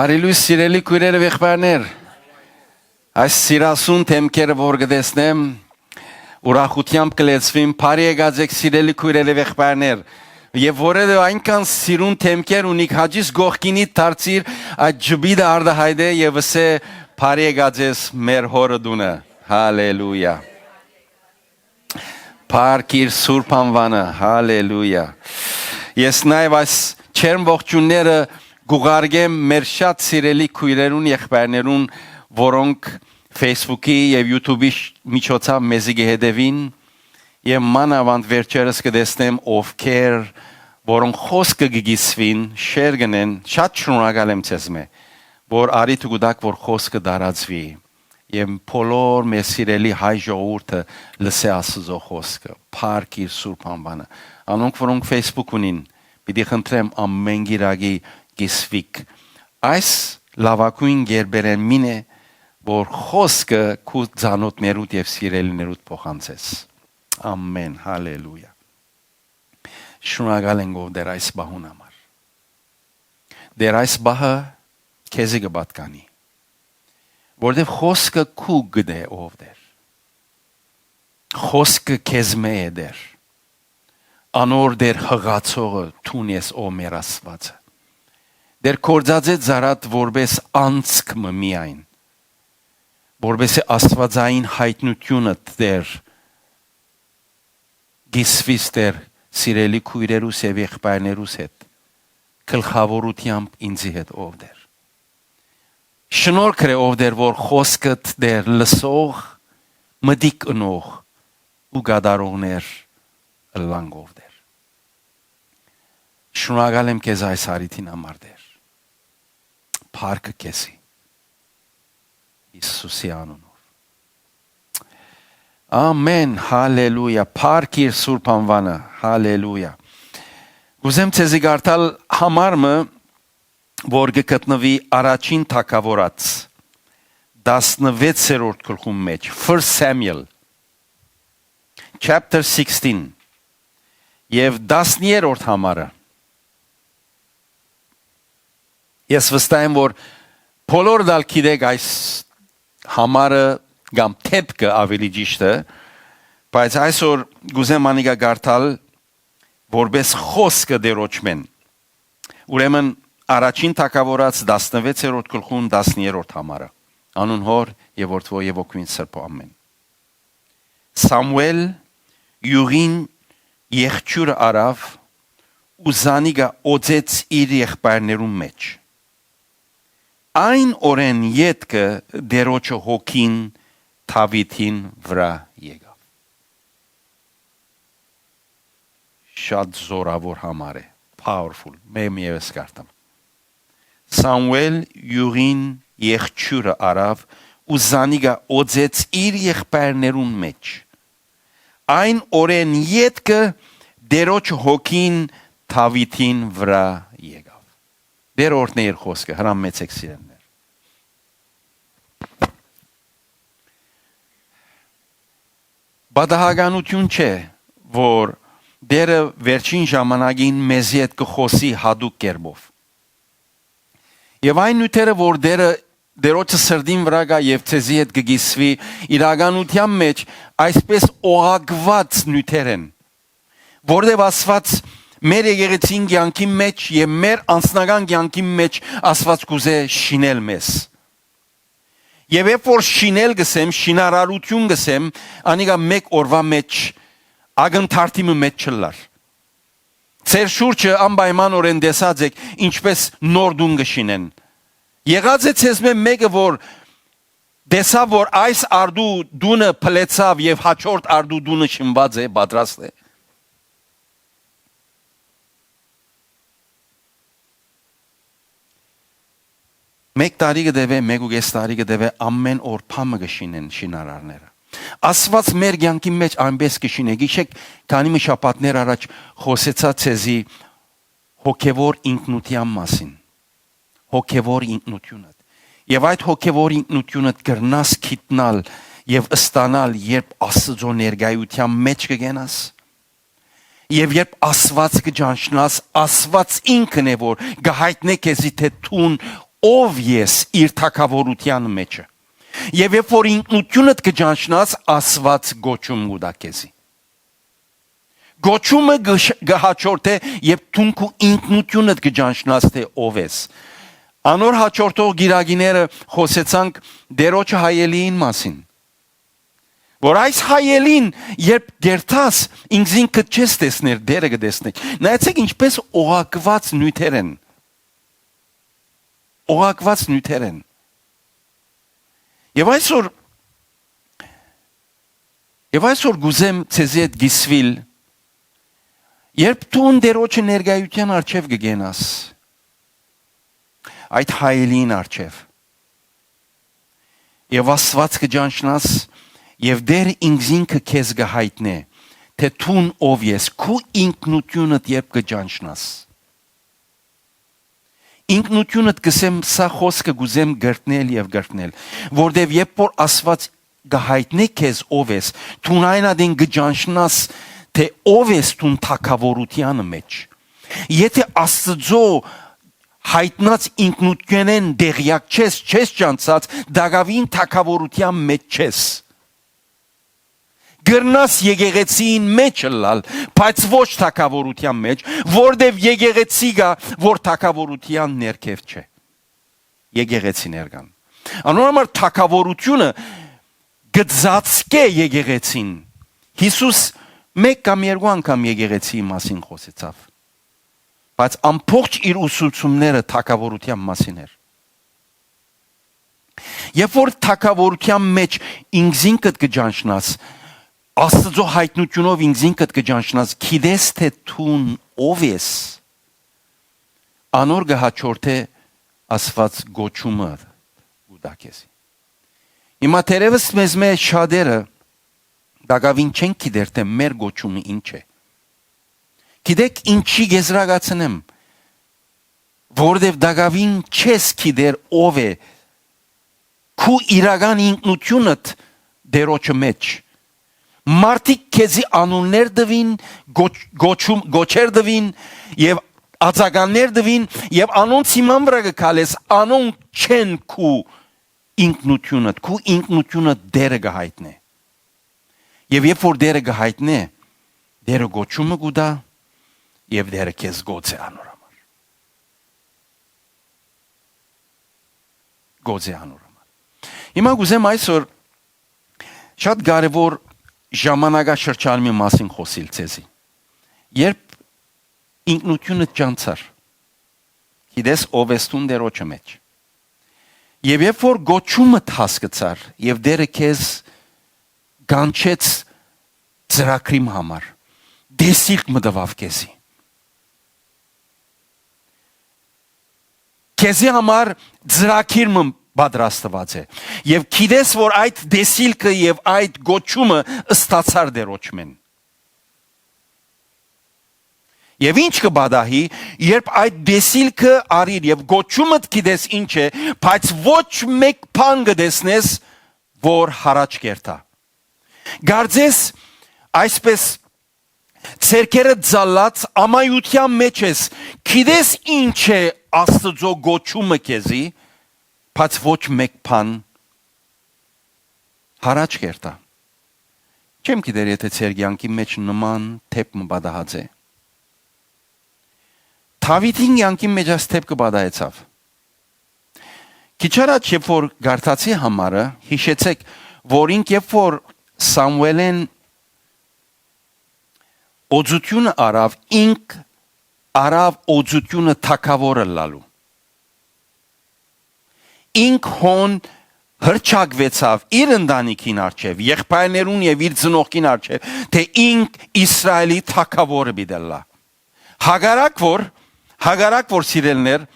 Բարելույս սիրելի քույրեր եւ եղբայրներ, այս սիրասուն թեմքերը որ գտեսնեմ, ուրախությամբ կլեցվեմ, բարի եկած եք սիրելի քույրեր եւ եղբայրներ, եւ որը այնքան սիրուն թեմքեր ունիք, հաջիս գողքինի դարձիր այդ ջբիդը արդահայտե եւ ասե բարի եկած ես մեր հորը դունը, հալելույա։ Փառքիր Սուրբ անվանը, հալելույա։ Ես նաեւ այս չերմ ողջունները գուղարկեմ մեր շատ սիրելի քույրերուն եղբայրներուն, որոնք Facebook-ի եւ YouTube-ի միջոցով մեզի գհետևին եւ մանավանդ վերջերս կդեսնեմ ովքեր որոնք խոսքը գգիսվին, շեր գնեն, շատ շնորհակալ եմ ցեզ մե, որ արիթ գուտակ որ խոսքը դարածվի եւ բոլոր մեր սիրելի հայ ժողովուրդը լսե Աստծո խոսքը, փառքիր Սուրբ անվանը։ Անոնք որոնք Facebook ունին, պիտի խնդրեմ ամեն գիրագի գիսվիկ այս լավակույն գերբերեն մինե որ խոսքը քու ցանոթներուդ եւ սիրելիներուդ փոխանցես ամեն հալելույա շնորհակալ ենք ով դեր այս բահուն համար դեր այս բահը քեզի կբատկանի որտեվ խոսքը քու գդե ով դեր խոսքը քեզ մե է դեր անոր դեր հղացողը թունես ո մեր Աստվածը դեր կորձածե զարատ որբես անցք միայն որբես Աստվածային հայտնությունը դեր գիսվիս դեր սիրելի քույրերուս եւ եղբայրներուս հետ գլխավորությամբ ինձի հետ ով դեր շնորհք է ով դեր որ խոսքդ դեր լսող մդիկ ընող ու գադարողներ լանգով դեր շնորհակալ եմ քեզ այս հարիթին համար դեր Փառքը քեզի Հիսուսի անունով Ամեն հալելույա փառքիր Սուրբ անվանը հալելույա Ուզեմ ցեզի գարտալ համարը որ գտնվի առաջին թագավորած 16-րդ գլխում մեջ 1 Samuel chapter 16 եւ 10-րդ համարը Ես վստահ եմ որ բոլոր դալ գիտեք այս համարը կամ թեփքը ավելի ճիշտ է բայց այսօր գուզեմ անիգա գարտալ որպես խոսքը դերոճմեն ուրեմն առաջին թագավորած 16-րդ գլխում 10-րդ համարը անուն հոր եւ որդվո եւ օգին սրբո ամեն Սամուել յուրին եղջյուրը արավ ու զանիգա օծեց իր եղբայրներուն մեջ Այն օրեն ետքը դերոջը հոգին Դավիթին վրա եկավ Շատ զորավոր համար է powerful մեմ ես կարտամ Սամուել յուրին եղջյուրը արավ ու զանիգա օծեց իր եղբայրներուն մեջ Այն օրեն ետքը դերոջը հոգին Դավիթին վրա եկավ Դեր օրդներ խոսքը հրամ մեծ եք սիրելներ Բադահականություն չէ որ դերը վերջին ժամանակին մեզի հետ կխոսի հadouk կերպով Եվ այն նյութերը որ դերը դերոջը սրդին վրա գա եւ ցեզի հետ կգիսվի իրականության մեջ այսպես օղակված նյութեր են որտեղ Աստված Մեր եկեղեցին կյանքի մեջ եւ մեր անձնական կյանքի մեջ Աստված կուզե շինել մեզ Եվ երբ որ շինել գսեմ, շինարարություն գսեմ, անիգա մեկ օրվա մեջ ագնթարթիմը մեջ չլար Ձեր շուրջը անպայմանորեն տեսած եք ինչպես նոր դուն կշինեն Եղած է ցեզ մեկը որ տեսավ որ այս արդու դունը փլեցավ եւ հաջորդ արդու դունը շինված է, պատրաստ է Մեկ տարի կդեվե, մեկ ու կես տարի կդեվե ամեն օր փամը կշինեն շինարարները Աստված մեր կյանքի մեջ այնպես կշինե գիշեք քանի մի շաբաթներ առաջ խոսեցա ցեզի հոգևոր ինքնության մասին հոգևոր ինքնությունը եւ այդ հոգևոր ինքնությունը կրնաս գիտնալ եւ ստանալ երբ Աստծո ներկայության մեջ կգենաս Եվ երբ Աստված կճանչնաս, Աստված ինքն է որ գահիտնե քեզի թե թուն ով ես իր թակավորության մեջը։ Եվ երբ որ ինքնությունդ կճանչնաս, Աստված գոչում կուտա քեզի։ Գոչումը գահաճորթե եւ թունքու ինքնությունդ կճանչնաս թե ով ես։ Անոր հաջորդող գիրագիները խոսեցանք դերոջը հայելիին մասին։ Որ այս հայելին երբ գերտաս ինքզինքդ չես տեսներ դերը կտեսնեք։ Նայեցեք ինչպես օղակված նյութեր են։ Օղակված նյութեր են։ Եվ այսօր գուզեմ ցեզի հետ գիսվիլ, երբ դու դերոջը ներկայության արչև կգենաս, այդ հայելին արչև, եւ Աստված կճանչնաս, եւ դեր ինքզինքը քեզ կհայտնե, թե տուն ով ես, քու ինքնությունդ երբ կճանչնաս։ Ինքնությունդ կսեմ սա խոսքը գուզեմ գրտնել եւ գրտնել, որտեւ երբ որ Աստված կհայտնե քեզ ով ես, տուն այնադին կճանչնաս, թե ով ես տուն թակավորության մեջ։ Եթե Աստծո հայտնած ինքնությունեն դեղյակ չես ճանցած, դակավին թակավորության մեջ չես։ Գրնաս եկեղեցին մեջ լալ, բայց ոչ թակավորության մեջ, որտև եկեղեցիգա, որ թակավորության ներքև չէ։ Եկեղեցի ներկան։ Անորոմար թակավորությունը գծածկե եկեղեցին։ Հիսուս մեկ կամ երկու անգամ եկեղեցի մասին խոսեցավ։ Բայց ամբողջ իր ուսուցումները թակավորության մասին էր։ Երբ որ թակավորության մեջ ինքզինքդ կճանչնաս, Աստծո հայտնությունով ինքզինքդ կճանչնաս, գիտես թե տուն ով ես, անոր կհաջորդե Աստված գոչումը կուտա քեզի։ Հիմա թերևս մեզ մեջ շատերը դակավին չեն գիտեր թե մեր գոչումը ինչ է։ Գիտեք ինչի գեզրակացնեմ, որովհետև դակավին չես գիտեր ով է, քու իրական ինքնությունդ դերոջը մեջ։ Մարդիկ քեզի անուններ դվին, գոչեր դվին եւ ածականներ դվին եւ անոնց հիման վրա կքալես, անոնք չեն քու ինքնությունը դերը կհայտնե։ Եվ երբ որ դերը կհայտնե, դերը գոչումը կուտա եւ դերը քեզ գոց է անոր համար։ Գոց է անոր համար։ Հիմա գուզեմ այսօր շատ կարևոր ժամանակաշրջանի մասին խոսիլ ցեզի։ Երբ ինքնությունը ճանցար, գիտես ով ես տուն դերոջը մեջ։ Եվ երբ որ գոչումը հասկացար եւ դերը քեզ գանչեց ծրագրի համար, դեսիլք մտավ քեզի։ Քեզի համար ծրագիրը պատրաստված է։ Եվ գիտես որ այդ դեսիլքը եւ այդ գոչումը ստացար դերոջմեն։ Եվ ինչ կբադահի, երբ այդ դեսիլքը արիր եւ գոչումդ գիտես ինչ է, բայց ոչ մեկ բան կտեսնես, որ հարաճ կերտա։ Գարձես այսպես ցերկերը ձալած ամայության մեջ ես, գիտես ինչ է Աստծո գոչումը քեզի, բայց ոչ մեկ բան հարաճ կերտա։ Չեմ գիտեր եթե ձեր կյանքի մեջ նման թեփ մբադահած է։ Դավիթին կյանքի մեջ այս թեփը բադահեցավ։ Քիչ առաջ երբ որ գարտացի համարը, հիշեցեք, որ ինք երբ որ Սամուելեն օծությունը արավ, ինք արավ օծությունը թակավորը լալու։ Ինք հոն հրճակվեցավ իր ընտանիքին արչև, եղբայրներուն եւ իր ծնողքին արչև, թե ինք Իսրայելի թակավորը բիդելա։ Հագարակ որ սիրելներ,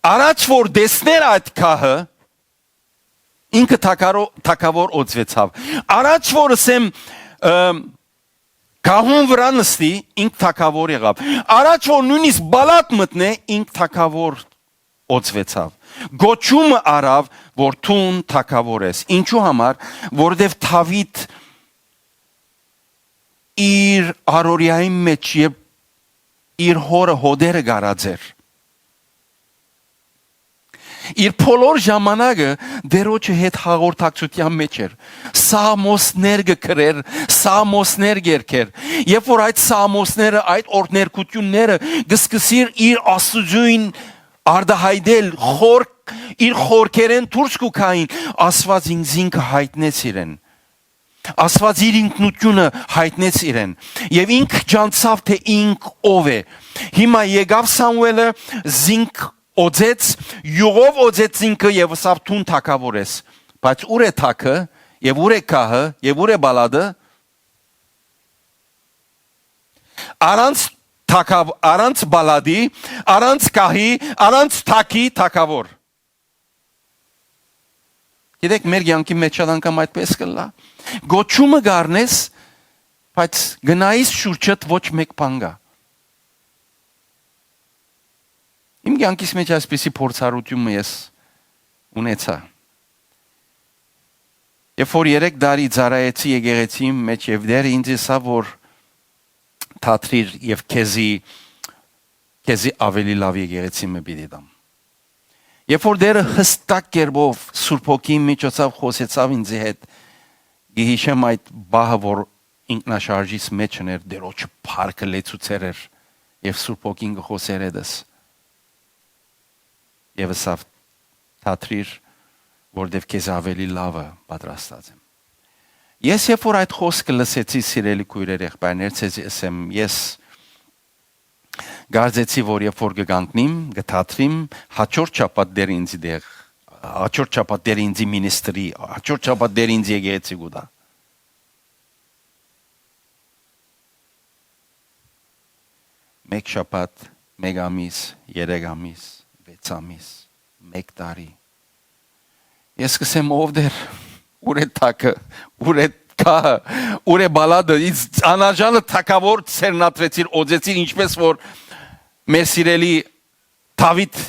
առաջ որ դեսներ այդ քահը, ինքը թակավոր օծվեցավ։ Առաջ որ ասեմ Գահուն վրա նստի, ինք թակավոր եղավ։ Առաջ որ նույնիսկ բալատ մտնե, ինք թակավոր օծվեցավ։ Գոչումը արավ, որ տուն թակավոր ես։ Ինչու համար, որովհետև Դավիթ իր առօրյայի մեջ իր հորը հոդերը գարաձեր։ Իր բոլոր ժամանակը դերոջը հետ հաղորդակցության մեջ էր։ Սամոսներ գրեր, սամոսներ երգեր։ Երբ որ այդ սամոսները, այդ օրհներկությունները գսկսիր իր աստուծույն արդահայտել, իր խորքերեն դուրս կուքային, Աստված ինքը հայտնեց իրեն։ Աստված իր ինքնությունը հայտնեց իրեն եւ ինք ջանցավ թե ինք ով է։ Հիմա եկավ Սամուելը զինք օձեց, յուղով օձեց ինքը եւ ասավ թուն թակավոր ես։ Բայց ուր է թակը եւ ուր է կահը եւ ուր է բալադը։ Առանց բալադի, առանց կահի, առանց թակի թակավոր։ Գիտեք, մեր կյանքի մեջ անգամ այդպես կլա։ Գոչումը գարնես, բայց գնայիս շուրջդ ոչ մեկ բան կա։ Իմ կյանքիս մեջ այսպիսի փորձառություն ես ունեցա։ Երբ որ 3 տարի ծառայեցի եկեղեցի մեջ եւ դեր ինձ ասա որ թատրիր եւ քեզի ավելի լավ եկեղեցի մը պիտի դամ։ Երբ որ դերը հստակ կերպով Սուրբ Հոգի միջոցով խոսեցավ ինձ հետ, գիհիշեմ այդ բահը որ ինքնաշարժից մեջ էր դերոջ փառքը լեցուցեր էր եւ Սուրբ Հոգին գխոսեր էդս։ Եվ ասավ թատրիր որտեվ քեզ ավելի լավը պատրաստած եմ։ Ես երբ որ այդ խոսքը լսեցի սիրելի քույրեր եղբայրներ, ցեզի ասեմ, ես գարձեցի որ երբ որ կգանքնիմ, կթատրիմ, հաջորդ շաբաթ դեր ինձ դեղ, հաջորդ շաբաթ դեր ինձ մինիստրի, հաջորդ շաբաթ դեր ինձ եկեղեցի գուտա։ Մեկ շաբաթ, մեկ ամիս, 3 ամիս, 6 ամիս, 1 տարի։ Ես կսեմ ով դեր, ուր է թակը, ուր է կահը, ուր է բալադը, անարժանը թակավոր ցերնատրեցիր, օձեցիր, ինչպես որ մեր սիրելի Դավիթ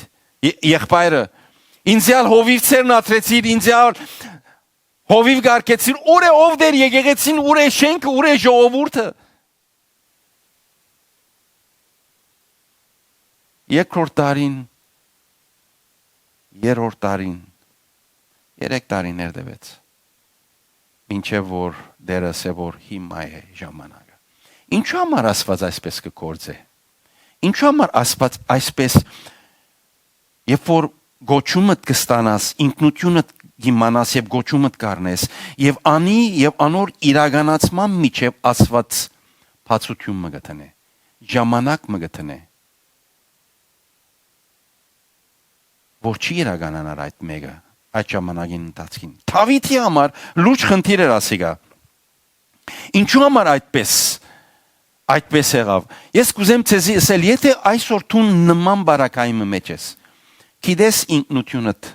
եղբայրը, ինձյալ հովիվ ցերնատրեցիր, ինձյալ հովիվ գարկեցիր, ուր է ով դեր եկեղեցին, ուր է շենքը, ուր է ժողովուրդը։ Երկրորդ տարին, երրորդ տարին, 3 տարիներ դեպեց։ Մինչև որ դերս է որ հիմա է ժամանակը։ Ինչու համար Աստված այսպես կգործե։ Ինչու համար Աստված այսպես երբ որ գոչումդ կստանաս, ինքնությունդ իմանաս եւ գոչումդ կառնես եւ անի եւ անոր իրականացման միջև Աստված բացություն մը գտնե։ Ժամանակ մը գտնե։ Որ չի իրականանար այդ մեկը այդ ժամանակին ընթացքին։ Դավիթի համար լուրջ խնդիր էր ասիգա։ Ինչու համար այդպես եղավ։ Ես կուզեմ ցեզի ասել, եթե այսօր դու նման բարակայի մեջ ես, գիտես ինքնությունդ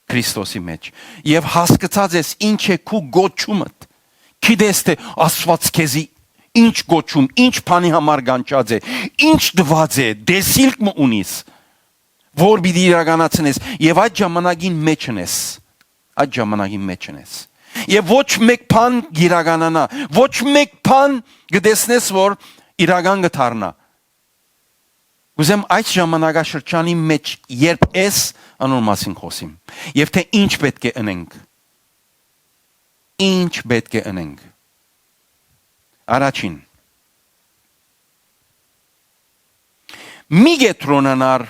Քրիստոսի մեջ եւ հասկացած ես ինչ է քու գոչումդ, գիտես թե Աստված քեզի ինչ գոչում, ինչ բանի համար գանչած է, ինչ դված է, դեսիլք մը ունիս։ Որ պիտի իրականացնես եւ այդ ժամանակին մեջ ես, եւ ոչ մեկ բան իրականանա, ոչ մեկ բան գտեսնես որ իրական կդառնա։ Ուզեմ այդ ժամանակաշրջանի մեջ երբ ես անոր մասին խոսիմ եւ թե ինչ պետք է ընենք։ Առաջին մի գետրոնանար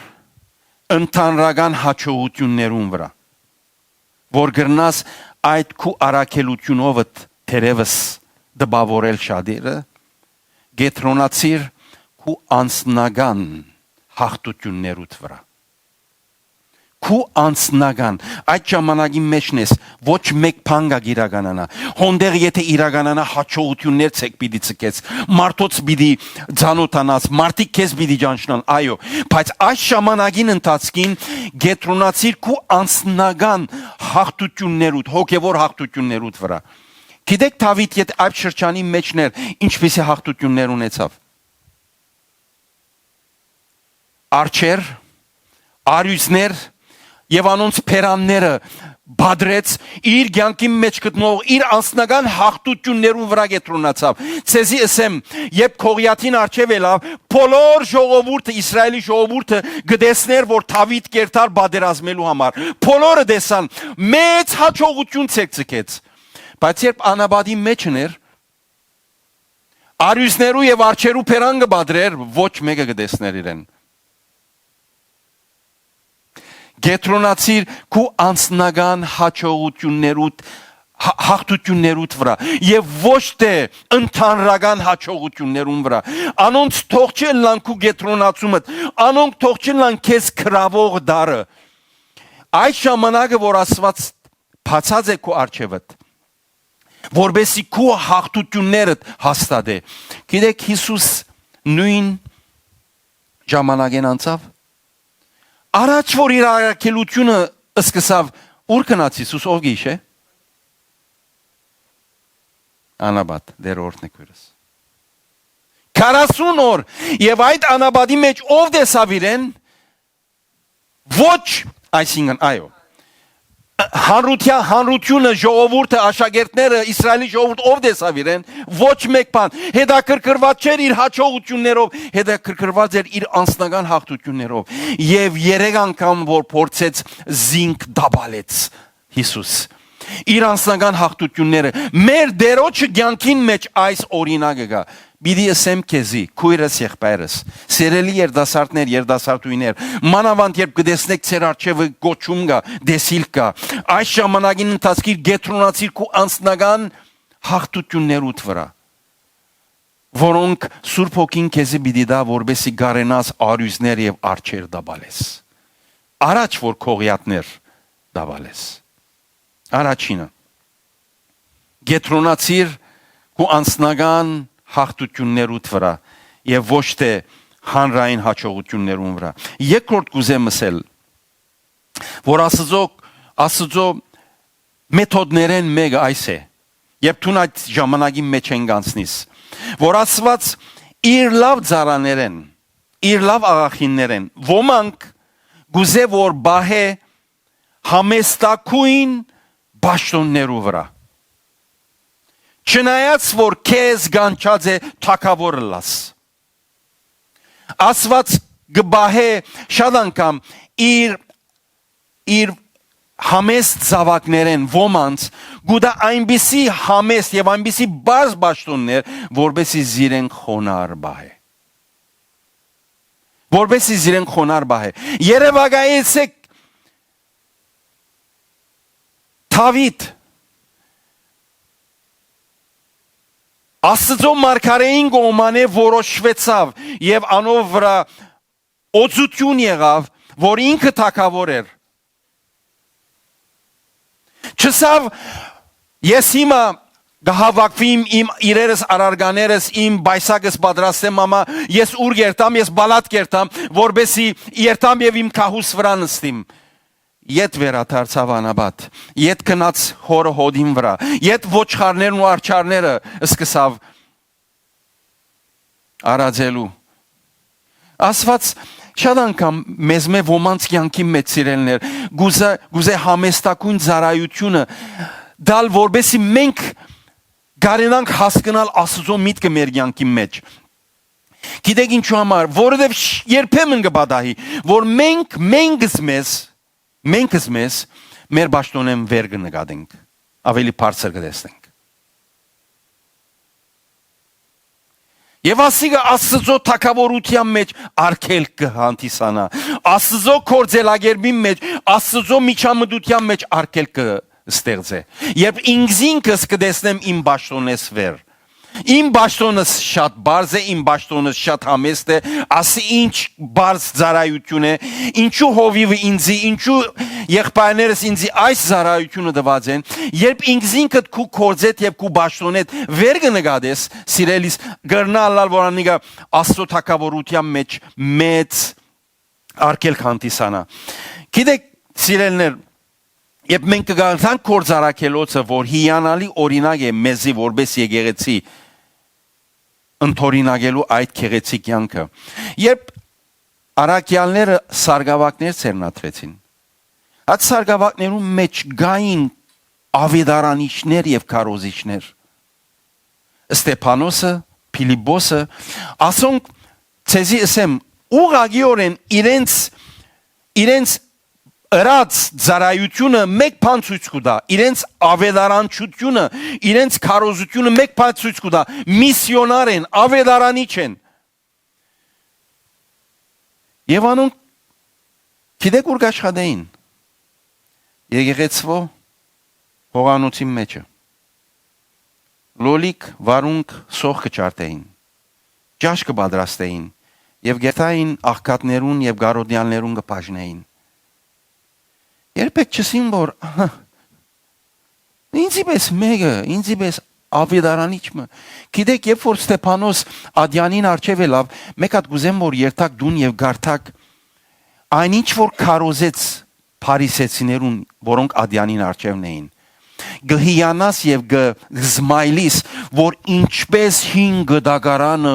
ընդհանրական հաջողություններուն վրա, որ գրնաս այդ քու առաքելությունով թերևս դպավորել շատերը, գետրոնացիր քու անձնական հաղթություններուդ վրա։ Քու անձնական այդ ժամանակի մեջն ես ոչ մեկ բան գա իրականանա։ Հոնդեղ եթե իրականանա հաջողություններ ցեք պիտի ցկեց, մարդոց պիտի ցանոթանաս, մարդիկ քեզ պիտի ճանչնան, այո, բայց այս ժամանակին ընթացքին գետրոնացիր քու անձնական հաղթություններուդ, հոգևոր հաղթություններուդ վրա։ Գիտեք Դավիթ եթե այդ շրջանի մեջն էր, ինչպիսի հաղթություններ ունեցավ։ Արջեր, արյուծներ եւ անոնց փերանները բادرեց իր ցանկի մեջ գտնող իր անձնական հաղթություններուն վրա կետրոնացավ ցեզի ասեմ երբ Գողիաթին արչև ելավ բոլոր ժողովուրդը Իսրայելի ժողովուրդը գտեսներ որ Դավիթ կերտար բادرազմելու համար բոլորը տեսան մեծ հաջողություն ցեկցկեց բայց երբ անաբադի մեջն էր արյուզներու եւ արչերու փերանգը բادرեր ոչ մեկը գտեսներ իրեն Գետրոնացիր քու անձնական հաղթություններուդ վրա եւ ոչ թե ընդհանրական հաջողություններուն վրա անոնց թող չլան քու գետրոնացումը անոնք թող չլան քեզ քրավող դարը այս ժամանակը որ Աստված բացած է քու արչեվդ որբեսի քու հաղթություններդ հաստատե գիտեք Հիսուս նույն ժամանակեն անցավ Առաջ որ իր առաքելությունը սկսավ ուր գնաց Հիսուս ով գիշե Անաբադ դեր օրհնեքուրս 40 օր եւ այդ անաբադի մեջ ով տեսավ իրեն ոչ այսինքն այո հանրությունը ժողովուրդը աշակերտները Իսրայելի ժողովուրդը ով տեսավ իրեն ոչ մեկ բան հետաքրքրված չէր իր հաջողություններով հետաքրքրված էր իր անձնական հաղթություններով եւ 3 անգամ որ փորձեց զինք դաբալեց Հիսուս իր անձնական հաղթությունները մեր դերոջը ցանկին մեջ այս օրինակը գա Բիդի ասեմ քեզի քույրս եղբայրս սերելի երդասարտներ երդասարտուհիներ մանավանդ երբ կդեսնեք ծեր արչեվը գոչում գա դեսիլ կա այս ժամանակին ընթացքի գետրոնացիր քու անձնական հաղթություններուդ վրա որոնք Սուրբ Հոգին քեզի բիդի դա որբեսի գարենաս արյուզներ եւ արչեր դաբալես առաջ որ քողյատներ դաբալես Առաջինը գետրոնացիր քու անձնական հաղթություններուդ վրա եւ ոչ թե հանրային հաջողություններուն վրա երկրորդ կուզեմ ասել որ Աստծո մեթոդներեն մեկը այս է երբ դու այդ ժամանակի մեջ են գանցնես որ Աստված իր լավ ծառաներեն իր լավ աղախիններեն ոմանք գուզե որ բահե համեստակույն Բաշտոններու վրա Չնայած որ քեզ գանչած է թակավորը լաս Աստված գբահե շատ անգամ իր համեստ զավակներեն ոմանց գուտա այնպիսի համեստ եւ այնպիսի բարձ բաշտոններ որբեսի զիրեն խոնար բահե որբեսի զիրեն խոնար բահե Երևակայեցեք Դավիթ Աստծո մարգարեին գոմանե որոշվեցավ եւ անով վրա օծություն եղավ որ ինքը թակավոր էր Չսավ ես հիմա գահավակվիմ իմ իրերս արարգաներս իմ բայսակս պատրաստեմ ամա ես ուր գերտամ ես բալատ գերտամ որբեսի երտամ եւ իմ քահուս վրա նստիմ Ետ վերադարձավ անաբադ, ետ կնաց հորը հոդին վրա, ետ ոչխարներն ու արջարները սկսավ արածելու։ Աստված շատ անգամ մեզ մե ոմանց կյանքի մեջ սիրելներ, գուզե համեստակույն ծառայությունը դալ որբեսի մենք գարենանք հասկանալ Աստծո միտքը մեր կյանքի մեջ։ Գիտեք ինչու համար, որովհետև երբեմն կբադահի, որ Մենք մեզ մեր բաշտոնեն վեր կնկատենք, ավելի բարձր կտեսնենք։ Եվ ասիկը Աստծո թակավորության մեջ արգելք կհանդիսանա, Աստծո գործելագերբի մեջ, Աստծո միջամտության մեջ արգելք կստեղծե։ Երբ ինքս կտեսնեմ իմ բաշտոնես վեր, Իմ բաշտոնս շատ բարձ է, իմ բաշտոնս շատ համեստ է, ասի ինչ բարձ ծառայություն է, ինչու հովիվը ինձի, ինչու եղբայրներս ինձի այս ծառայությունը տված են, երբ ինքզինքդ քու կորձետ եւ քու բաշտոնետ վեր կնկատես, սիրելիս, գրնալալ որ անիկա Աստծո թակավորության մեջ մեծ արգելք հանդիսանա։ Գիտեք, սիրելներ, Եվ մենք կգանցանք կորձարակելոցը, որ հիանալի օրինակ է մեզի որպես եկեղեցի ընթորինակելու այդ քեղեցիկ կյանքը։ Երբ արաքյալները սարգսակներ ցերնատրեցին, Այդ սարգսակներում մեջ գային ավետարանիչներ եւ քարոզիչներ։ Ստեփանոսը, Փիլիպոսը, ասոնք ցեզի ասեմ ուղղակիորեն իրենց ըրած ծառայությունը մեկ բան ցույց կտա, իրենց ավետարանչությունը, իրենց քարոզությունը մեկ բան ցույց կտա, միսիոնար են, ավետարանիչ են։ Եվ անոնք գիտեք ուր աշխատեին։ Եկեղեցվո հողանոցի մեջը։ Լոլիկ, վարունգ, սոխ կճարտեին։ Ջաշ կպատրաստեին եւ գետային աղքատներուն եւ գարոդյաններուն կբաժնեին։ Երբեք չսին որ ինձիպես մեկը, ինձիպես ավետարանիչը։ Գիտեք, երբ որ Ստեփանոս Ադյանին արչև ելավ, մեկ հատ գուզեմ որ երթակ դուն եւ գարտակ այնինչ որ քարոզեց փարիսեցիներուն, որոնք Ադյանին արչևն էին։ Գհիանաս եւ գզմայլիս որ ինչպես 5 դագարանը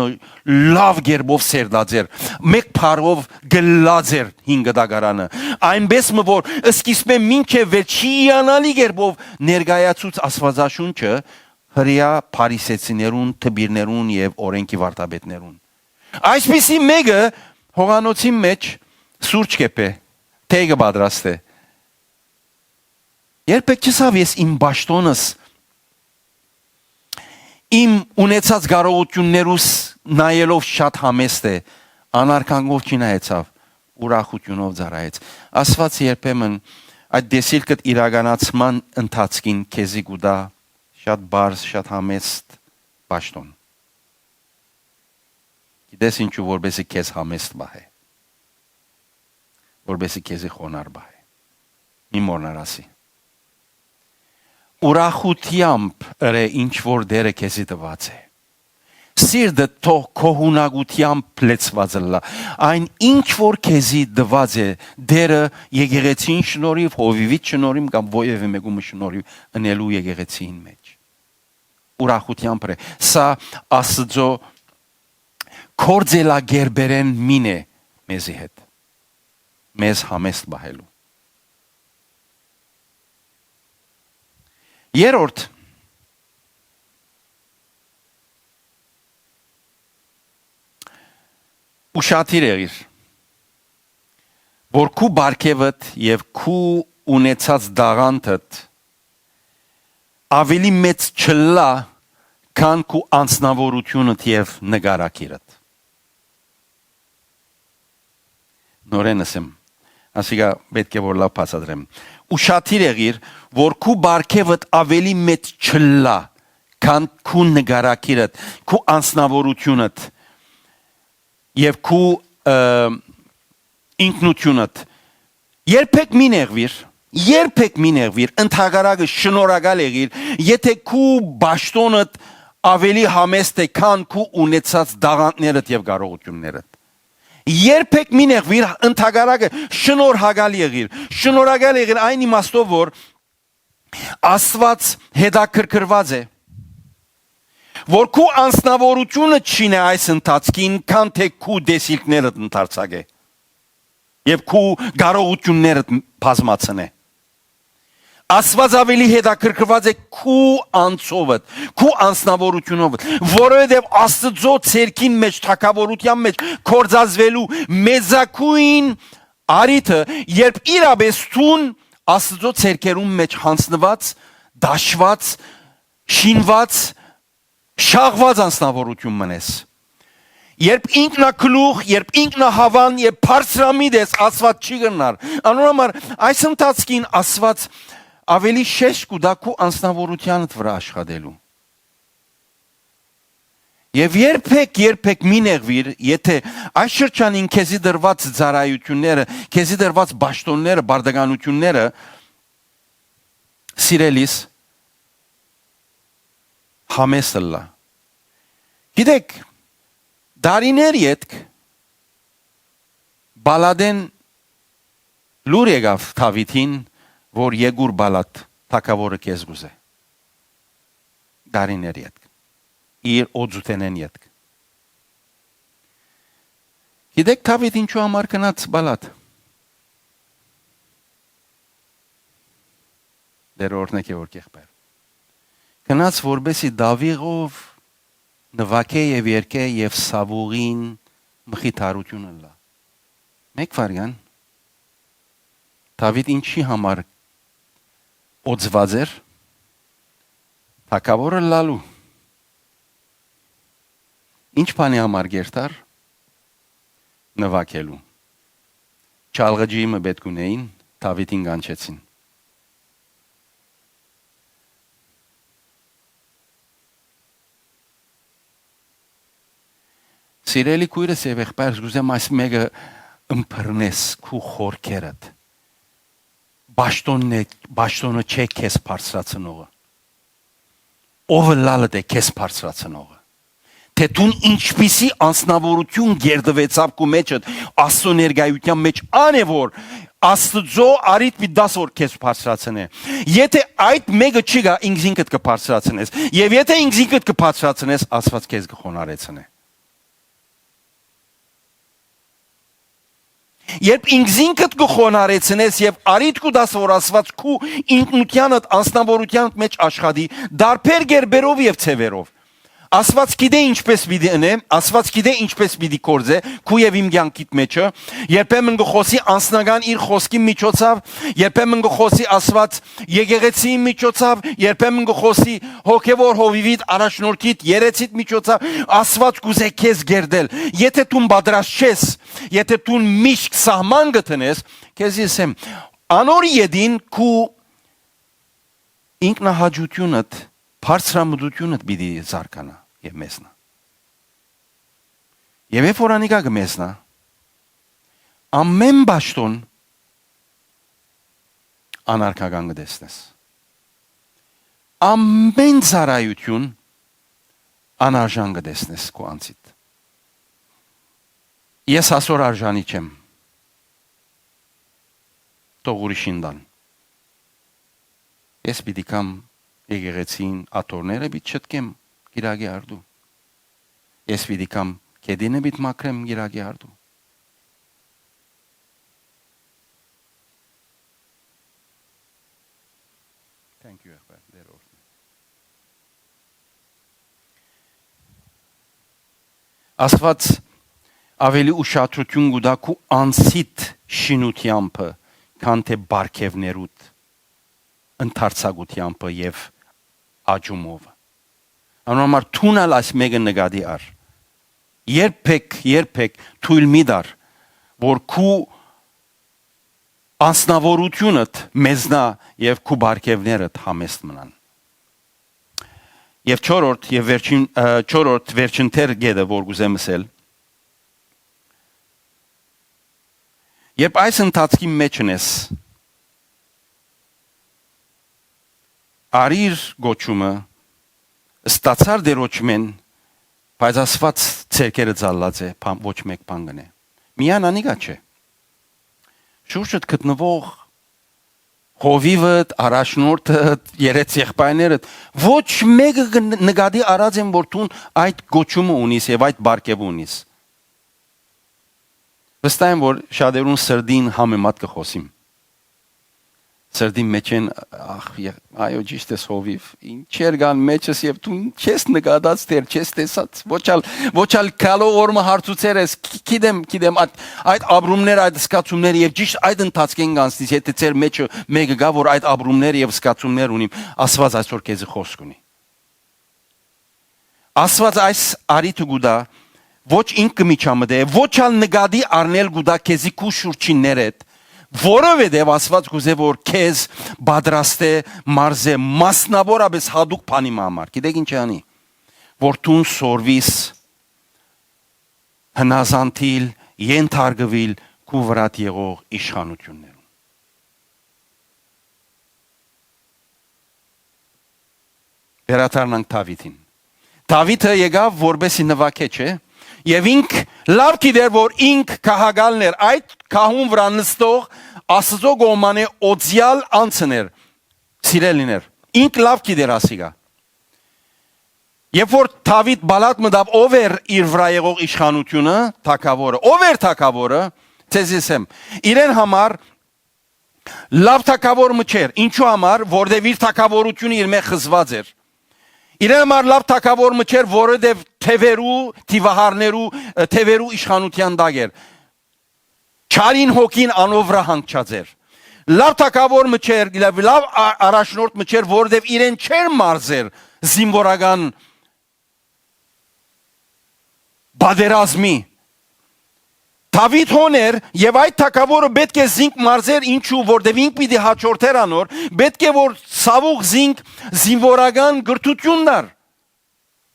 լավ գերբով սերդաձեր մեկ փարով գլածեր 5 դագարանը այնպես որ սկիզբը մինչև վերջիանալի գերբով ներգայացուց աստվածաշունչը հրյա փարիսեցիներուն, թբիրներուն եւ օրենքի վարդապետներուն այսպիսի մեկը հողանոցի մեջ սուրճ կեպե թեյը պատրաստե Երբեք չսավ ես իմ բաշտոնս իմ ունեցած կարողություններուս նայելով շատ համեստ է անարգանգով չնայեցավ ուրախությունով ծառայեց Աստված երբեմն այդ դեսիլքդ իրականացման ընթացքին քեզի գուտա շատ բարձ շատ համեստ բաշտոն Գիտես ինչու որբեսի քեզ համեստ բահե որբեսի քեզի խոնար բահե մի մորնարասի ուրախությամբ ըրե ինչ որ դերը քեզի տված է սիրտը թող քո հունակությամբ լեցված լա այն ինչ որ քեզի տված է դերը եկեղեցին շնորհիվ հովիվից շնորհիվ կամ ովևէ մեկում շնորհիվ ընելու եկեղեցին մեջ ուրախությամբ ըրե սա աստծո կորձելագերբերեն մին է մեզի հետ մեզ համեստ բահելու Երորդ ուշադիր եղիր որ քու բարգևդ եւ քու ունեցած դաղանթդ ավելի մեծ չլա քան քու անձնավորությունդ եւ նկարակիրդ նորեն ասեմ ասիգա պետք է որ լավ բացատրեմ ուշադիր եղիր որ քու բարգևդ ավելի մեծ չլա քան քու նկարակիրդ քու անձնավորությունդ եւ քու ինքնությունդ երբեք մի նեղվիր ընդհանրակը շնորհակալ եղիր եթե քու բաշտոնդ ավելի համեստ է քան քու ունեցած դաղանտներդ եւ կարողություններդ Երբեք մի նեղվիր ընդհանրակը շնորհակալ եղիր այն իմաստով որ Աստված հետաքրքրված է որ քու անձնավորությունը չինե այս ընթացքին քան թե քու դեսիլքներդ ընդարձակե եւ քու կարողություններդ բազմացնե Աստված ավելի հետաքրքրված է քու անձովդ, քու անձնավորությունով, որովհետև Աստծո ցերքին մեջ, թագավորության մեջ կորձազվելու մեծակույն արիթը, երբ իրապես տուն Աստծո ցերքերում մեջ հանձնված, դաշված, շինված, շաղված անձնավորություն մնես։ Երբ ինքնակլուխ, երբ ինքնահավան, երբ բարձրամիտ ես, Աստված չի գնար։ Անորոմար այս ընթացքին Աստված ավելի շեշ կուտա քու անձնավորությանդ վրա աշխատելու։ Եվ երբեք մի նեղվիր, եթե այս շրջանին քեզի դրված ծառայությունները, քեզի դրված բաշտոնները, բարդականությունները սիրելիս համեստ լա։ Գիտեք, դարիներ ետք Բալադեն լուր եկավ Դավիթին, որ Եգուր Բալատ թագավորը քեզ գուզե։ Դարիներ ետք։ Իր օձութենեն ետք։ Գիտեք Դավիթ ինչու համար գնաց Բալատ։ դեր օրնեք է որ կեղբեր։ Գնաց որբեսի Դավիղով նվակե եւ երկե եւ սավուղին մխիթարությունը լա։ Մեկ վարյան Դավիթ ինչի համար օծված էր թագավորը լալու։ Ինչ բանի համար գերտար նվակելու։ Չալղջիմը պետք ունեին Դավիթին կանչեցին։ Սիրելի քույրս եւ եղբայրս գուզեմ այս մեկը ըմբռնես քու խորքերդ։ Բաշտոնը չէ քեզ բարձրացնողը։ Ով լալը դե քեզ բարձրացնողը։ Թե դու ինչպիսի անձնավորություն գերդվեցավ քու մեջդ Աստծո ներկայության մեջ անևոր Աստծո արիտ մի դասոր քեզ բարձրացնե։ Եթե այդ մեկը չի գա ինքնիդ կբարձրացնես եւ եթե ինքնիդ կբարձրացնես Աստված քեզ կխոնարեցնե։ Երբ ինքնիդ կխոնարեցնես եւ արիտ կուտաս որ Աստված քու ինքնությանդ անձնավորությանդ մեջ աշխատի դարբեր գերբերով եւ ցևերով Աստված գիտե ինչպես պիտի ընե, Աստված գիտե ինչպես պիտի կործե, քու եւ իմ կյանքիդ մեջը, երբեմն գխոսի անձնական իր խոսքի միջոցով, երբեմն գխոսի Աստված եկեղեցի միջոցով, երբեմն գխոսի հոգեվոր հովիվիդ առաջնորդիդ երեցիդ միջոցով, Աստված կուզե քեզ գերդել։ Եթե դու պատրաստ ես, եթե դու միշտ սահման գտնես, քեզ ասեմ, անոր յետին քու ինքնահաճությունդ, բարձրամտությունդ պիտի զարգանա։ Եվ մեզնա։ Եվ երբ որ անիկա գմեզնա, ամեն բաշտոն անարգական կտեսնես։ Ամեն ծառայություն անարժան կտեսնես քո անցիդ։ Ես այսօր արժանի չեմ։ Թող ուրիշին տան։ Ես պիտի կամ եկեղեցին աթոռները պիտի չտկեմ գիրագի արդու։ Ես պիտի կամ կեդինը պիտի մաքրեմ գիրագի արդու։ Thank you, եղբայր, դեր օրհնի։ Աստված ավելի ուշադրություն կուտա քու անցիդ շինությանքը, քան թե բարգևներուդ ընդարձակությանքը եւ աճումով։ Անորմար թունալ այս մեկը նկատի առ։ Երբեք թույլ մի դար, որ քու անձնավորությունդ մեզնա եւ քու բարգևներդ համեստ մնան։ Եվ չորրորդ վերջին թեր գեդը որ գուզեմ ասել։ Երբ այս ընթացքի մեջ ես արիր գոչումը ստացար դերոճմեն, բայց Աստված ցերկերը ցալած է, ոչ մեկ բան գնե։ Միան անիկա չէ։ Շուրջդ գտնվող հովիվդ, առաջնորդդ, երեց եղբայրներդ, ոչ մեկը նկատի առած են, որ դու այդ գոչումը ունիս եւ այդ բարգեւ ունիս։ Վստահ եմ, որ շատերուն սրդին համեմատ կխոսիմ։ Սրդի մեջ են, այո ճիշտ ես հովիվ, ինչեր կան մեջս եւ դու չես նկատած դեր, չես տեսած, ոչ ալ կալով օրմը հարցուցեր ես, գիտեմ այդ ապրումներ, այդ սկացումներ եւ ճիշտ այդ ընթացքին կանցնից, եթե ծեր մեջը մեկը գա, որ այդ ապրումներ եւ սկացումներ ունիմ, Աստված այսօր քեզ խոսք ունի։ Աստված այս արիթը գուտա, ոչ ինքը միջամտե, ոչ ալ նկատի առնել գուտա քեզի քու շուրջիններդ որովհետև Աստված գուզե որ քեզ պատրաստ է մարզե մասնավորապես հadouk բանի համար։ Գիտեք ինչ անի։ Որ դու սորվիս հնազանդիլ, ենթարկվել քու վրատ եղող իշխանություններուն։ Վերադառնանք Դավիթին։ Դավիթը եկավ որբեսի նվագե, չէ՞։ Եվ ինք լավ գիտեր, որ ինք քահագալն էր, այդ քահուն վրա նստող Աստծո գոմանե օձյալ անցներ, սիրելիներ, ինք լավ գիտեր ասիգա։ Երբ որ Դավիթ բալատ մտավ, ով էր իր վրա եղող իշխանությունը, թագավորը, ով էր թագավորը, ցեզ ասեմ, իրեն համար Լավ թակավոր մչեր, ինչու համար, որովհետև իր թակավորությունը իր մեջ խզված էր։ Իրեն համար լավ թակավոր մչեր, որովհետև թևերու, թիվահարներու, թևերու իշխանության դակ էր։ Չարին հոգին անով վրա հանգչած էր։ Լավ թակավոր մչեր, լավ առաջնորդ մչեր, որովհետև իրեն չեր մարզեր զինվորական բادرազմի։ Դավիթ հոներ եւ այդ թակավորը պետք է զինք մարզեր, ինչու, որովհետև ինք պիտի հաջորդեր անոր, պետք է որ սավուղ զինվորական գրթություն դար։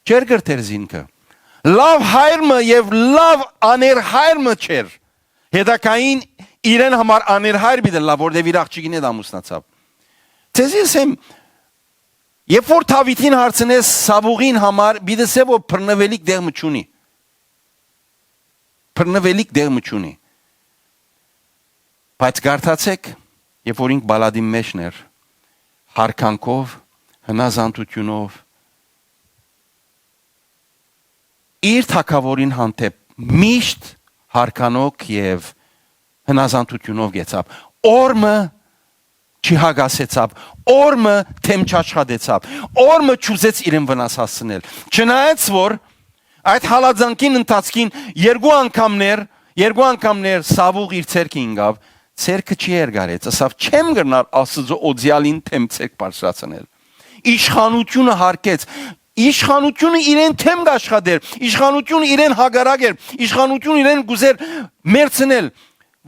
Չեր գրթեր զինքը։ Լավ հայրը եւ լավ աներհայրը չեր։ Հետակային իրեն համար աներհայր պիտի լավ, որովհետև իր աղջիկին է ամուսնացավ։ Ցեզի ասեմ, երբ որ Դավիթին հարցնես սավուղին համար, պիտի ասե որ բռնվելիք դեղ մչունի։ Բռնվելիք դեղ մչունի։ Բայց գարթացեք, երբ որ ինք բալադի մեջն էր, հարկանքով, հնազանդությունով, իր թակավորին հանդեպ միշտ հարկանոք եւ հնազանդությունով գեցավ։ Օրմը չհագասեցավ, օրմը թեմ չաշխատեցավ, օրմը չուզեց իրեն վնաս հասցնել։ Չնայած որ այդ հալածանքին ընթացքին երկու անգամներ սավուղ իր ցերկը ինգավ, ցերկը չի երգարեց, ասավ չեմ գրնար Աստծո օձյալին թեմ ցերկ բարձրացնել։ Իշխանությունը հարկեց, իշխանությունը իրեն թեմ աշխատեր, իշխանությունը իրեն հագարակ էր, իշխանությունը իրեն գուզեր մերցնել,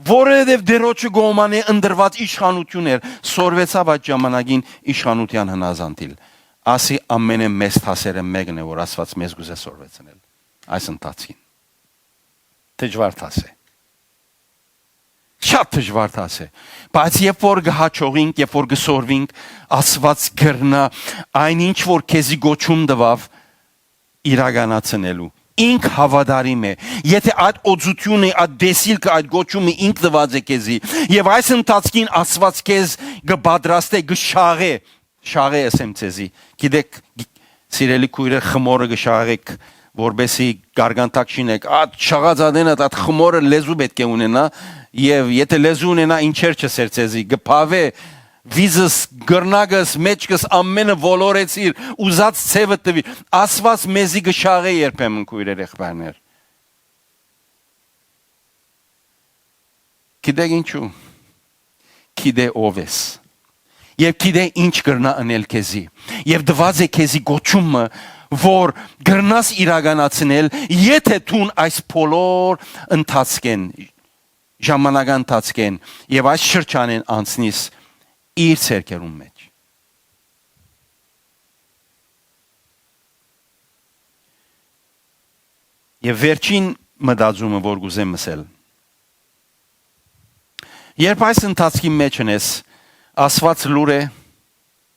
որովհետև դերոջը գոմանե ընդրված իշխանություն էր, սորվեցավ այդ ժամանակին իշխանության հնազանդիլ։ Ասի ամենամեծ հասերը մեկն է, որ Աստված մեզ գուզե սորվեցնել այս ընթացքին։ Դժվար տաս է։ Շատ դժվար տաս է։ Բայց երբ որ գհաչողինք, երբ որ գսորվինք, Աստված գրնա այնինչ որ քեզի գոչում տվավ իրականացնելու։ Ինք հավատարիմ է։ Եթե այդ օծությունը, այդ դեսիլքը, այդ գոչումը ինք տված է քեզի, եւ այս ընթացքին Աստված քեզ կպատրաստե, կշաղե, շաղե ասեմ ցեզի։ Գիտեք, սիրելի քույրեր, խմորը կշաղեք, որբեսի գարգանտակ շինեք։ Այդ շաղածադենը այդ խմորը լեզու պետք է ունենա, եւ եթե լեզու ունենա, ինչեր չսեր ցեզի, կփավե վիզս գրնագս մեջքս ամենը ոլորեցիր ուզած ցևը տվի Աստված մեզի գշաղե երբեմն քույրեր եղբայրներ Գիտեք ինչու Գիտե ով ես եւ գիտե ինչ կրնա անել քեզի եւ դված է քեզի գոչումը որ գրնաս իրականացնել եթե թուն այս բոլոր ընթացքեն ժամանական ընթացքեն եւ այս շրջանեն անցնիս իր ցերկերում մեջ եւ վերջին մտածումը որ գուզեմ ասել երբ այս ընթացքի մեջ ես Աստված լուր է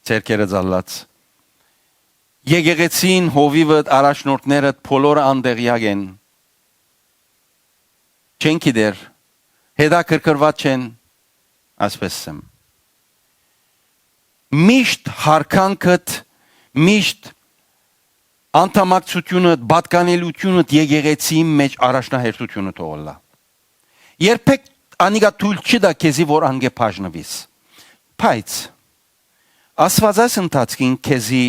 ցերկերը զալած եկեղեցին հովիվը առաջնորդները բոլորը անդեղյակ են չեն գիտեր հետաքրքրված չեն ասպես եմ միշտ հարկանքդ միշտ անդամակցությունը պատկանելությունը եկեղեցի մեջ առաջնահերթությունը թողնա երբեք անիգա թույլ չի դա քեզի որ անգե բաժնվիս բայց Աստվածած ընթացքին քեզի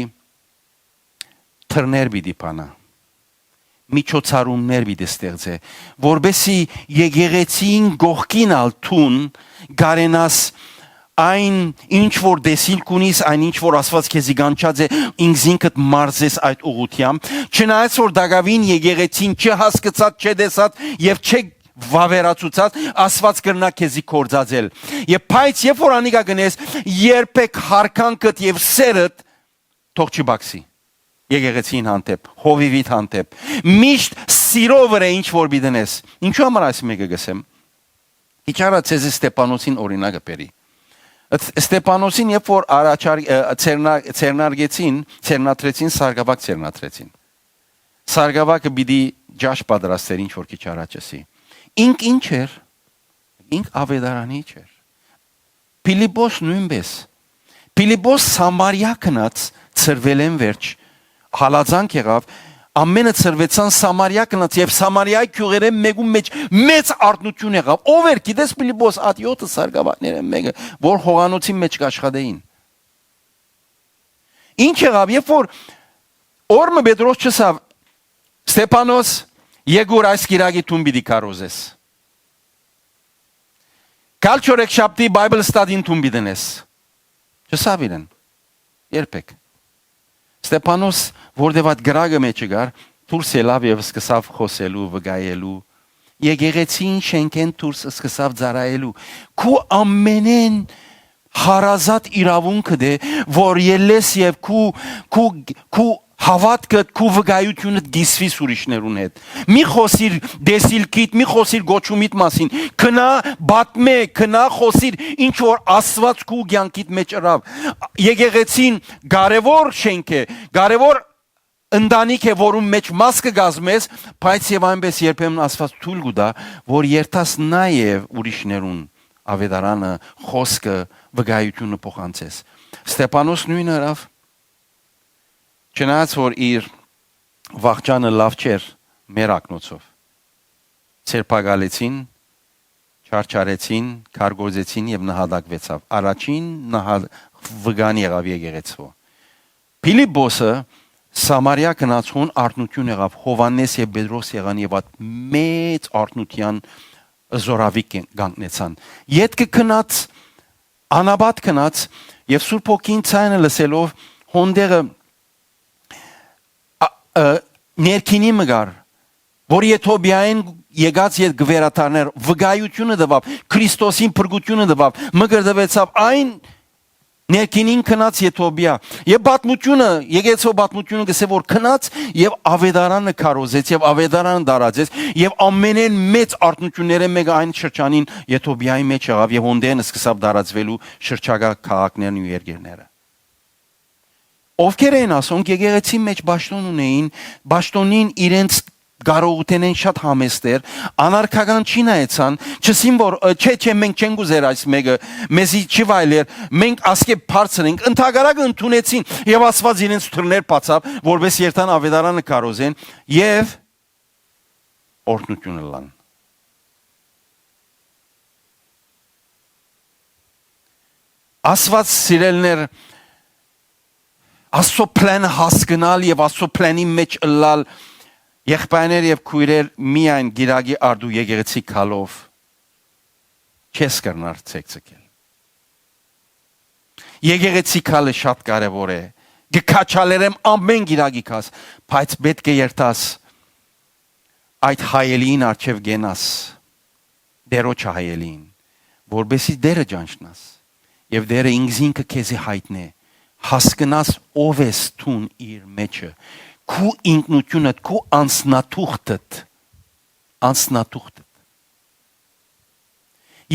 թռներ պիտի բանա միջոցառումներ պիտի ստեղծե որբեսի եկեղեցին գողքին ալ թուն գարենաս այն ինչ որ դեսիլ կունիս այն ինչ որ Աստված քեզի գանչած է ինքզինքդ մարզես այդ ուղությամբ չնայած որ դակավին եկեղեցին չհասկացած չդեսած եւ չէ վավերացուցած Աստված կրնա քեզի կործածել եւ բայց երբ որ անիկա գնես երբեք հարկանքդ եւ սերդ թող չբացի եկեղեցին հանդեպ հովիվիտ հանդեպ միշտ սիրով վրա ինչ որ բիդնես ինչու համար այս մեկը գսեմ իչարա ցեզի Ստեփանոսին օրինակը բերի Ստեփանոսին երբ որ ցերնարգեցին սարգսակ ցերնատրեցին սարգսակը բիդի ջաշ պատրաստեր ինչ որ քիչ առաջեսի ինք ինչ էր ինք ավետարանի չէր Փիլիպոս նույնպես Փիլիպոս Սամարիա գնաց ծրվել են վերջ հալածանք եղավ ամենը ծրվեցան Սամարիա կնաց եւ Սամարիայի քյուղերը մեկում մեջ մեծ արտնություն եղավ։ Ով էր գիտես Ֆիլիպոս ատյոտը սարգավատները մեկը, որ հողանոցի մեջ կաշխատեին։ Ինչ եղավ, երբ որ օրը Պետրոս չսավ Ստեփանոս Եգոր այս գիրագի թումբի դիկարոզես։ Կալչորեք շապտի Bible study-ին թումբի դնես։ Չսավ իրեն։ Երբեք։ Ստեփանոս որտեվ այդ գրագը մեջը գար դուրս ելավ եւ սկսավ խոսելու, վգայելու։ Եկեղեցին շենքեն դուրս սկսավ ծառայելու։ Քու ամենեն հարազատ իրավունքը դե որ ելես եւ քու հավատքը քու վգայությունը դիսվի ուրիշներուն հետ։ Մի խոսիր դեսիլքիտ, մի խոսիր գոչումիտ մասին։ Քնա բատմե, քնա խոսիր ինչ որ Աստված քու ցանկիտ մեջ ըրավ։ Եկեղեցին կարևոր շենք է, կարևոր ընտանիք է, որում մեջ մաս կգազմես, բայց եւ այնպես երբեմն Աստված թույլ կտա, որ երթաս նաեւ ուրիշներուն ավետարանը խոսքը վգայությունը փոխանցես։ Ստեփանոս նույնը ըրավ։ Չնայած որ իր վաղճանը լավ չէր մեր ակնոցով։ Ցերպակալեցին, չարչարեցին, քարգոզեցին եւ նահատակվեցավ։ Առաջին վգան եղավ եկեղեցու։ Ֆիլիպոսը Սամարիա կնացուն արտնություն եղավ, Հովանես եւ Պետրոս եղան եւ այդ մեծ արտնության զորավիկ կանգնեցան։ Ետքը կնած, անաբատ կնած եւ Սուրբ Օքին ցայնը լսելով հոնդերը ներքինի մգար, որ Եթոբիային եկած ետ գվերատարներ վգայությունը դվավ, Քրիստոսին փրկությունը դվավ, մգրդվեցավ այն ներքինին քնած Եթոբիա։ Եվ պատմությունը, եկեցո պատմությունը գսե որ քնած եւ ավետարանը քարոզեց եւ ավետարանը դարածեց եւ ամենեն մեծ արտնությունները մեկը այն շրջանին Եթոբիայի մեջ եղավ եւ հոնդեն սկսավ դարածվելու շրջակա քաղաքներն ու երկրները։ Ովքեր են ասում եկեղեցի մեջ ճաշտոն ունեին, ճաշտոնին իրենց կարողութենեն շատ համեստեր, անարգական չի նայեցան, չսին որ չէ մենք չենք ուզեր այս մեկը, մեզի չի վայլեր, մենք ասկե բարձր ենք, ընդհանրակը ընդունեցին եւ Աստված իրենց թռներ բացավ, որպես երթան ավետարանը կարոզեն եւ օրհնություն լան։ Աստված սիրելներ Աստծո պլանը հասկանալ եւ Աստծո պլանի մեջ ըլլալ եղբայրներ եւ քույրեր միայն գիրագի արդու եկեղեցի քալով չես կրնար ցեկցել։ Եկեղեցի քալը շատ կարեւոր է։ Գկաչալերեմ ամեն գիրագի քաս, բայց պետք է երթաս այդ հայելին արչև գենաս դերոջ հայելին, որբեսի դերը ճանչնաս եւ դերը ինքզինքը քեզի հայտնե հասկանաս ով ես տուն իր մեջը քու ինքնությունդ քու անձնաթուղթդ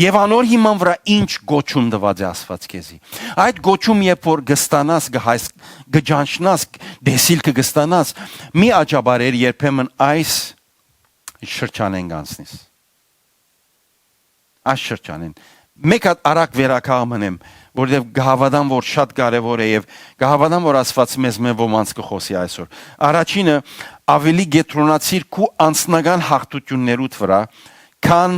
եւ անոր հիման վրա ինչ գոչում տված է Աստված քեզի այդ գոչում երբ որ գստանաս գճանչնաս դեսիլքը գստանաս մի աջաբարեր երբեմն այս շրջանեն գանցնես այս շրջանեն մեկ հատ արագ վերականգնեմ որտեղ գահավադան որ շատ կարևոր է եւ գահավադան որ Աստված մեզ ոմանց կխոսի այսօր առաջինը ավելի գետրոնացիր քու անձնական հաղթություններուդ վրա քան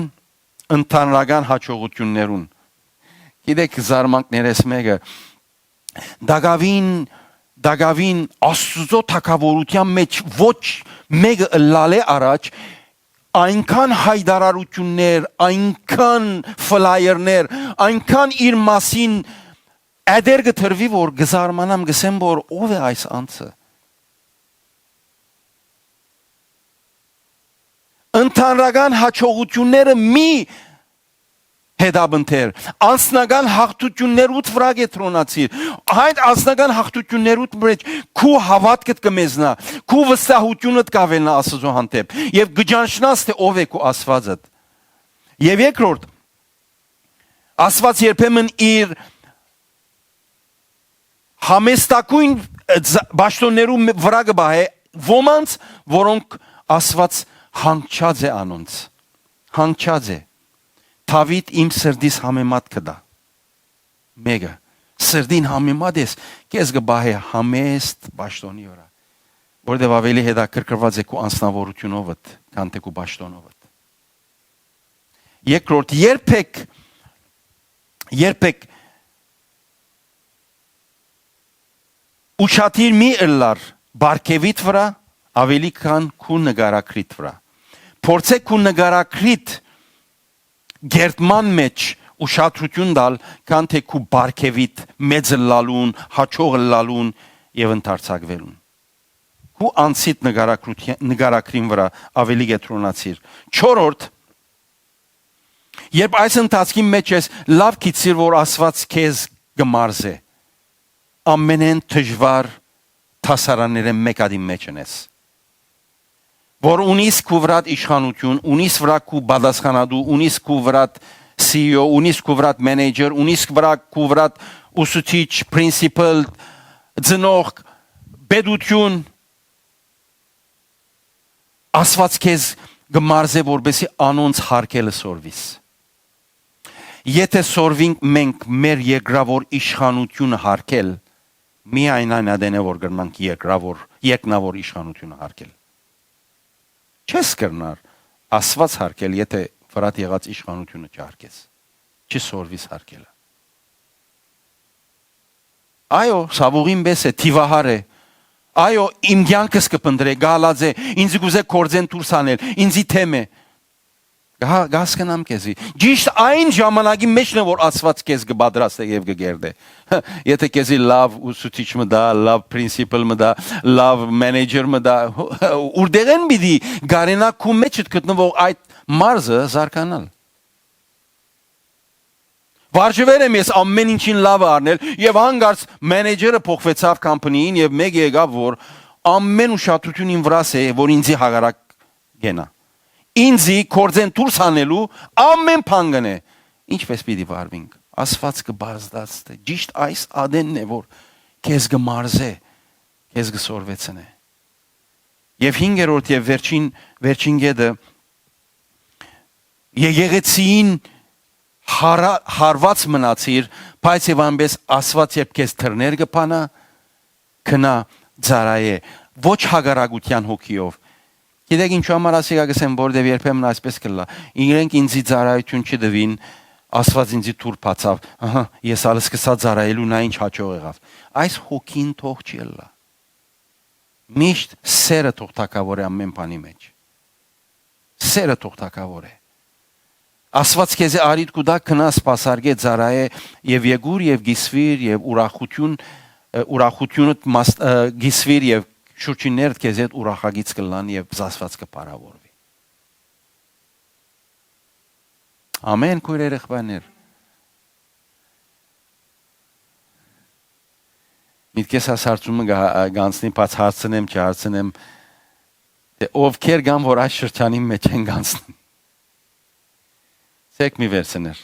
ընդհանրական հաջողություններուն գիտեք զարմանքներս մեկը դագավին Աստծո թակավորության մեջ ոչ մեկը լալե առաջ այնքան հայդարարություններ, այնքան ֆլայերներ, այնքան իր մասին ադեր գտրվի որ գզարմանամ գսեմ որ ով է այս անձը ընդհանրական հաջողությունները մի հետաբնթեր անձնական հաղթություններուդ վրա գետրոնացիր այդ անձնական հաղթություններուդ մեջ քու հավատքդ կմեզնա քու վստահությունդ կավելնա Աստծո հանդեպ եւ գճանչնաս թե ով է քու Աստվածդ եւ երկրորդ Աստված երբեմն իր համեստակույն բաշտոններու վրա գբահե ոմանց որոնք Աստված հանգչած է անոնց հանգչած է Թավիթ իմ սրդիս համեմատ կդա մեկը սրդին համեմատ ես քեզ գբահե համեստ բաշտոնի վրա որտեղ ավելի հետաքրքրված է քո անձնավորությունովդ, քան թե քո պաշտոնովդ։ Երկրորդ, երբեք ուշադիր մի ըլլար բարգեւիտ վրա ավելի քան քո նկարակրիտ վրա։ Փորձեք քո նկարակրիտ գերտման մեջ ուշադրություն տալ, քան թե քո բարգեւիտ մեծ լալուն, հաջող լալուն եւ ընդարձակվելուն։ Քո անցիդ նկարակրին վրա ավելի գետրոնացիր։ Չորրորդ, երբ այս ընթացքի մեջ ես լավ գիտիր, որ Աստված քեզ կմարզե, ամենեն դժվար թասարանները մեկադի մեջ ես։ Որ ունիս քո վրա իշխանություն, ունիս վրա քո պատասխանատու, ունիս քո վրա CEO, ունիս քո վրա մենեջեր, ունիս քո վրա ուսուցիչ, principal, ծնող, պետություն, Աստված քեզ կմարզե, որպեսզի անոնց հարկելը սորվիս։ Եթե սորվինք մենք մեր երկրավոր իշխանությունը հարկել, միայն այն ադենը որ կրնանք երկնավոր իշխանությունը հարկել։ Չես կրնար Աստված հարկել, եթե վրատ եղած իշխանությունը չհարկես, չի սորվիս հարկելը։ Այո, սավուղին բես է, թիվահար է, այո, իմ կյանքս կպնդրե, գալած է, ինձ գուզե կորձեն դուրս անել, ինձի թեմ է, գասկնամ քեզի։ Ճիշտ այն ժամանակի մեջն է, որ Աստված քեզ կպատրաստե եւ կգերդե։ Եթե քեզի լավ ուսուցիչ մտա, լավ principal մտա, լավ manager մտա, ուրդեղեն պիտի գարենա քո մեջ գտնվող այդ մարզը զարգանալ։ Վարժվեր եմ ես ամեն ինչին լավը առնել եւ հանգարց մենեջերը փոխվեցավ կամփանիին եւ մեկ եկավ, որ ամեն ուշադրությունին վրաս է, որ ինձի հագարակ գենա։ Ինձի կորձեն դուրս անելու ամեն բան է։ Ինչպես պիտի վարվենք։ Աստված կբազդացնի։ Ճիշտ այս ադենն է, որ քեզ կմարզե, քեզ կսորվեցնե։ Եվ հինգերորդ եւ վերջին գեդը եկեղեցին հարված մնացիր, բայց եւ անպես Աստված երբ քեզ թռներ կփանա, քնա ծարայե, ոչ հագարագության հոգիով։ Գիտեք ինչու համար ասի գասեմ, որտեւ երբեմն այսպես կլա։ Իրենք ինձի ծարայություն չդվին, Աստված ինձի թուր բացավ, ահա, ես ալը սկսա ծարայելու, նա ինչ հաջող եղավ։ Այս հոգին թող չի լա։ Միշտ սերը թող թակավոր է ամեն բանի մեջ։ Սերը թող թակավոր է։ Աստված քեզ արիդ կուտա քնա սպասարկե ծարայե եւ եկուր եւ գիսվիր եւ ուրախությունը գիսվիր եւ շուրջիներդ քեզ հետ ուրախագից կլան եւ զասված կպարավորվի։ Ամեն քույր երեխաներ։ Միտքես հասարցումը գանցնի բաց հարցնեմ, չհարցնեմ, թե ովքեր գան որ այս շրջանի մեջ են գանցնի։ Սեք մի վերցներ։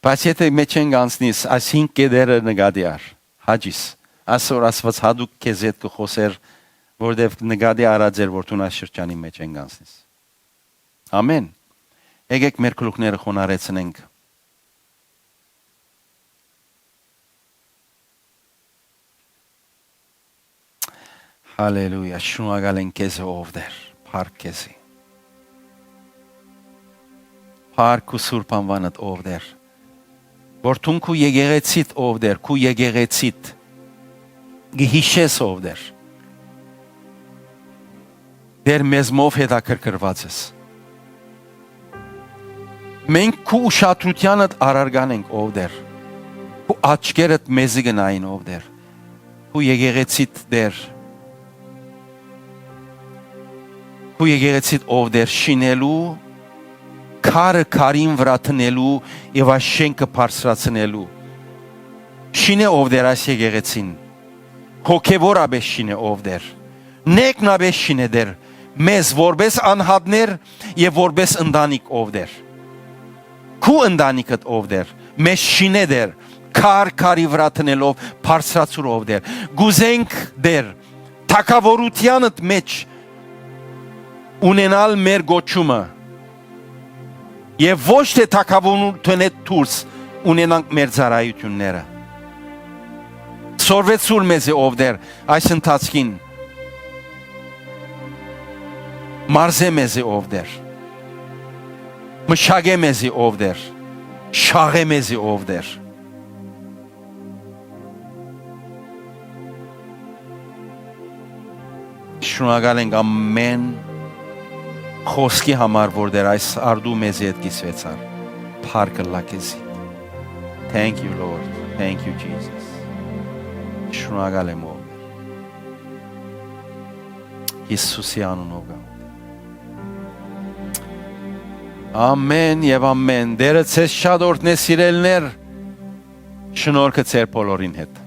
Բայց եթե մեջ են գանցնիս, այս 5 կետերը նկատի առ, հաջիս, այսօր Աստված հատուկ քեզ հետ կխոսեր, որտեվ նկատի առած էր, որ դու այս շրջանի մեջ են գանցնիս։ Ամեն։ Եկեք մեր գլուխները խոնարհեցնենք։ Հալելույա, շնորհակալ ենք քեզ ով դեր, փառք քեզի։ Փառք ու սուրբ անվանդ ով դեր։ Որ դու քու եկեղեցիդ ով դեր, քու եկեղեցիդ գիհիշես ով դեր։ Դեր մեզմով հետաքրքրված ես։ Մենք քու ուշադրությանդ առարգանենք ով դեր։ Քու աչքերդ մեզի գնային ով դեր։ Քու եկեղեցիդ դեր։ Քու եկեղեցիդ ով դեր շինելու, քարը քարին վրա տնելու եւ այս շենքը բարձրացնելու։ Շինե ով դեր այս եկեղեցին։ Հոգևոր աբես շինե ով դեր։ Նեկնաբես շինե դեր։ Մեզ որպես անհատներ եւ որպես ընտանիք ով դեր։ Քու ընտանիքդ ով դեր։ Մեզ շինե դեր։ Քար քարի վրա տնելով բարձրացուր ով դեր։ Գուզենք դեր։ Թակավորությանդ մեջ ունենալ մեր գոչումը եւ ոչ թե թակավորությունդ դուրս ունենանք մեր ծառայությունները։ Սորվեցուր մեզ ով դեր այս ընթացքին մարզե մեզ ով դեր մշակե մեզ ով դեր շաղե մեզ ով դեր Շնորհակալ ենք ամեն խոսքի համար որ դեր այս արդու մեզ հետ կիսվեցար Փառքը լակեզի Thank you Lord Thank you Jesus Շնորհակալ եմ ով Հիսուսի անունով Ամեն եւ ամեն դերը ցես շատ օրհնե սիրելներ շնորհքը ձեր բոլորին հետ